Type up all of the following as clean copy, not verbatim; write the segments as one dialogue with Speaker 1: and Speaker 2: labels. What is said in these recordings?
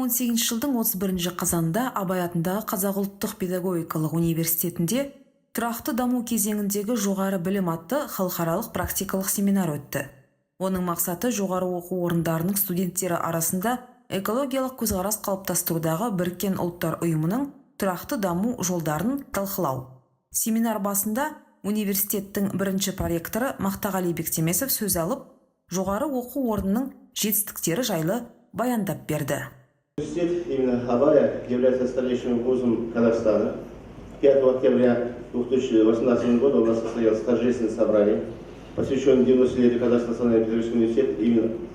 Speaker 1: 2018 жылдың 31 қазанында Абай атындағы Қазақ ұлттық педагогикалық университетінде тұрақты даму кезеңіндегі жоғары білім атты халықаралық практикалық семинар өтті. Оның мақсаты жоғары оқу орындарының студенттері арасында экологиялық көзқарас қалыптастырудағы Біріккен ұлттар ұйымының тұрақты даму жолдарын талқылау. Семинар басында университеттің бірінші проректоры Мақтағали Бектемесов сөз алып, жоғары оқу орнының жетістіктері жайлы баяндап берді.
Speaker 2: Университет именно Абая является старейшим вузом Казахстана. 5 октября 2018 года у нас состоялось торжественное собрание, посвященное 90-летию Казахстанного национального педагогического университета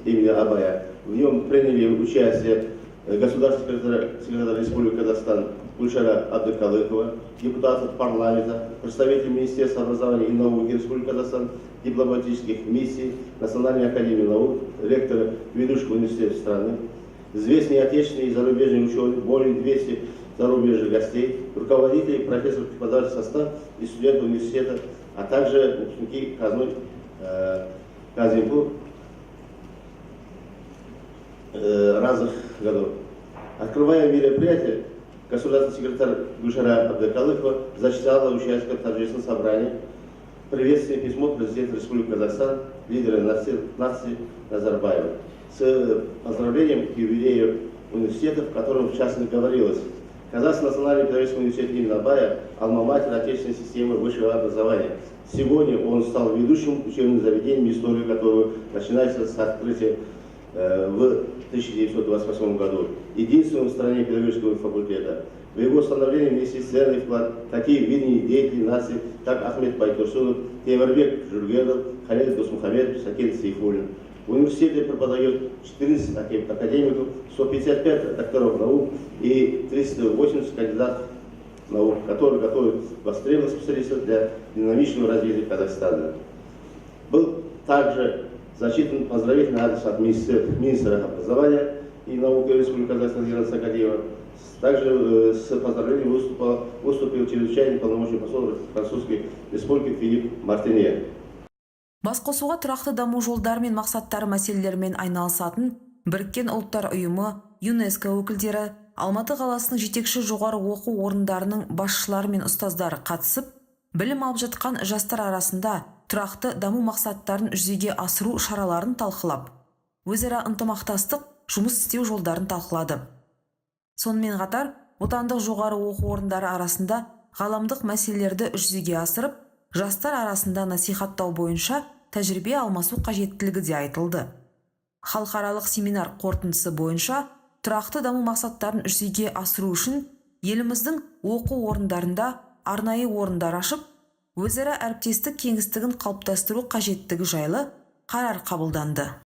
Speaker 2: имени Абая. В нем приняли участие государственный секретарь Республики Казахстан Гульшара Абдыкалыкова, депутатов парламента, представители Министерства образования и науки Республики Казахстан, дипломатических миссий, Национальной академии наук, ректоры ведущих университетов страны, известные отечественные и зарубежные ученые, более 200 зарубежных гостей, руководители, профессоров, преподавательский состав и студенты университета, а также выпускники Казимпур разных годов. Открывая мероприятие, государственный секретарь Гульшара Абдыкалыкова зачитала участникам торжественного собрания приветственное письмо президента Республики Казахстан, лидера нации Назарбаева, с поздравлением к юбилею университета, в котором в частности говорилось: Казахстанский национальный педагогический университет имени Абая – альма-матер отечественной системы высшего образования. Сегодня он стал ведущим учебным заведением, историю которого начинается с открытия в 1928 году, единственного в стране педагогического факультета. В его становлении внесли ценный вклад такие видные деятели нации, как Ахмет Байтурсунов, Темирбек Жургенов, Халид Досмухамедов, Сакин Сейфуллин. В университете преподает 14 академиков, 155 докторов наук и 380 кандидатов наук, которые готовят востребованных специалистов для динамичного развития Казахстана. Был также зачитан поздравительный адрес от министра образования и науки Республики Казахстан Германа Сакадиева. Также с поздравлением выступил чрезвычайный полномочный посол Французской Республики Филипп Мартинье.
Speaker 1: Басқосуға тұрақты даму жолдары мен мақсаттары мәселелерімен айналысатын Біріккен ұлттар ұйымы, ЮНЕСКО өкілдері, Алматы қаласының жетекші жоғары оқу орындарының басшылары мен ұстаздары қатысып, білім алып жатқан жастар арасында тұрақты даму мақсаттарын жүзеге асыру шараларын талқылап, өзара ынтымақтастық жұмыс істеу жолдарын талқылады. Сонымен қатар, отандық жоғары оқу орындары арасында ғаламдық мәселелерді жүзеге асырып, жастар арасында насихаттау бойынша тәжірибе алмасу қажеттілігі де айтылды. Халықаралық семинар қорытындысы бойынша тұрақты даму мақсаттарын жүзеге асыру үшін еліміздің оқу орындарында арнайы орындар ашып, өзара әріптестік кеңістігін қалыптастыру қажеттігі жайлы қарар қабылданды.